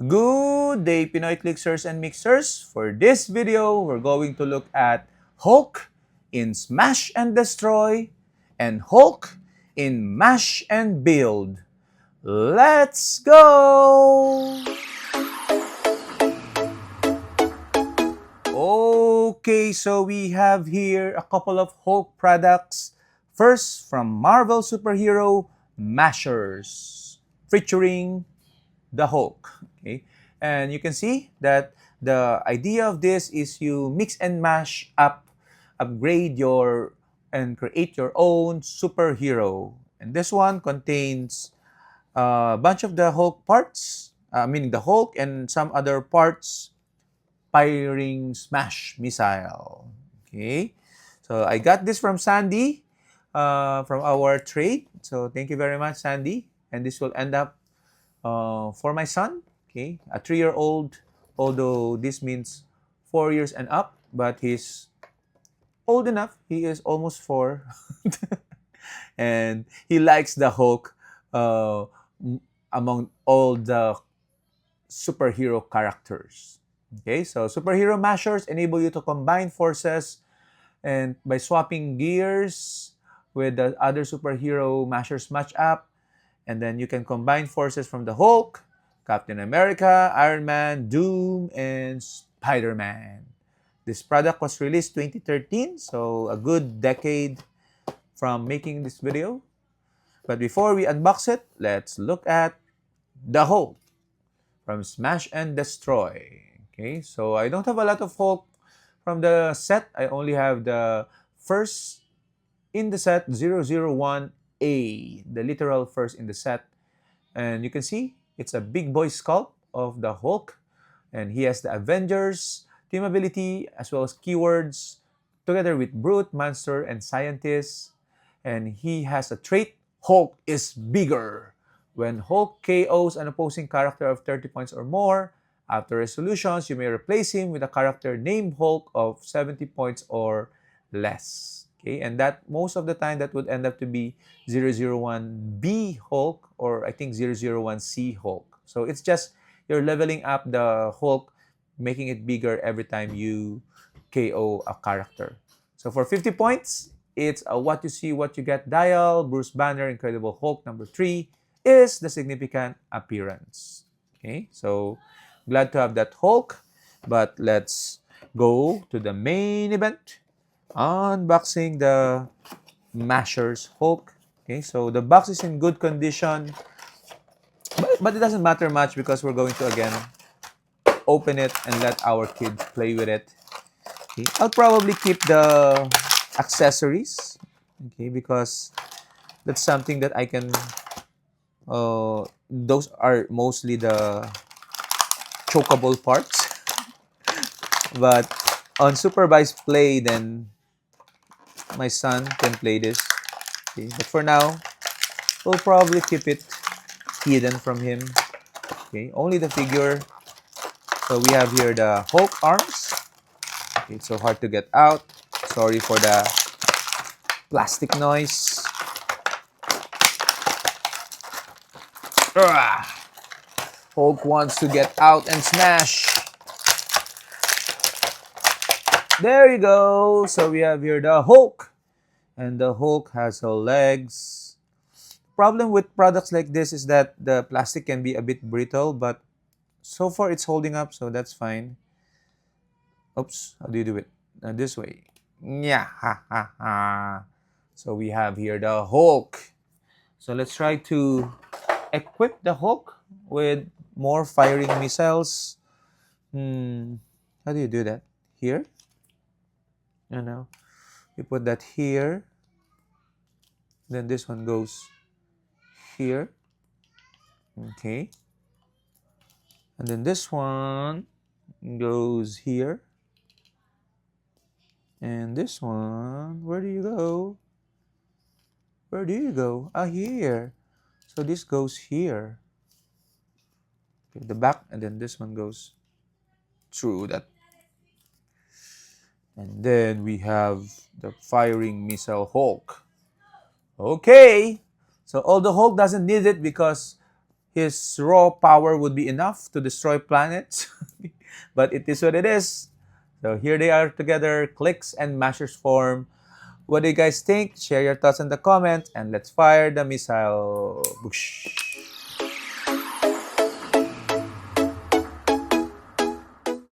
Good day, Pinoy Clixers and Mixers. For this video, we're going to look at Hulk in Smash and Destroy and Hulk in Mash and Build. Let's go! Okay, so we have here a couple of Hulk products. First, from Marvel Superhero Mashers, featuring the Hulk. Okay, and you can see that the idea of this is you mix and mash up, upgrade your and create your own superhero. And this one contains a bunch of the Hulk parts, meaning the Hulk and some other parts firing smash missile. Okay, so I got this from Sandy, from our trade. So thank you very much, Sandy. And this will end up for my son, okay, a 3-year-old, although this means 4 years and up, but he's old enough. He is almost 4. And he likes the Hulk among all the superhero characters. Okay, so superhero mashers enable you to combine forces and by swapping gears with the other superhero mashers match up, and then you can combine forces from the Hulk, Captain America, Iron Man, Doom, and Spider-Man. This product was released 2013, so a good decade from making this video. But before we unbox it, let's look at the Hulk from Smash and Destroy. Okay, so I don't have a lot of Hulk from the set. I only have the first in the set, 001A, the literal first in the set. And you can see it's a big boy sculpt of the Hulk. And he has the Avengers team ability as well as keywords together with Brute, Monster, and Scientist. And he has a trait, Hulk is bigger. When Hulk KOs an opposing character of 30 points or more, after resolutions, you may replace him with a character named Hulk of 70 points or less. Okay, and that most of the time that would end up to be 001B Hulk, or I think 001C Hulk. So it's just you're leveling up the Hulk, making it bigger every time you KO a character. So for 50 points, it's a what you see, what you get dial. Bruce Banner, Incredible Hulk number 3 is the significant appearance. Okay, so glad to have that Hulk, but let's go to the main event. Unboxing the Mashers Hulk. Okay, so the box is in good condition, but it doesn't matter much because we're going to again open it and let our kids play with it. Okay, I'll probably keep the accessories, okay, because that's something that I can, those are mostly the chokeable parts. But on supervised play, then my son can play this. Okay, but for now, we'll probably keep it hidden from him. Okay, only the figure. So we have here the Hulk arms. Okay, it's so hard to get out. Sorry for the plastic noise. Hulk wants to get out and smash. There you go. So we have here the Hulk. And the Hulk has her legs. Problem with products like this is that the plastic can be a bit brittle, but so far it's holding up, so that's fine. Oops, how do you do it? This way. Yeah, ha ha ha. So we have here the Hulk. So let's try to equip the Hulk with more firing missiles. How do you do that? Here? You know, you put that here. Then this one goes here. Okay. And then this one goes here. And this one, where do you go? Where do you go? Ah, here. So this goes here. Okay, the back, and then this one goes through that. And then we have the firing missile Hulk. Okay. So although Hulk doesn't need it because his raw power would be enough to destroy planets. But it is what it is. So here they are together, Clix and Mashers form. What do you guys think? Share your thoughts in the comments and let's fire the missile. Boosh.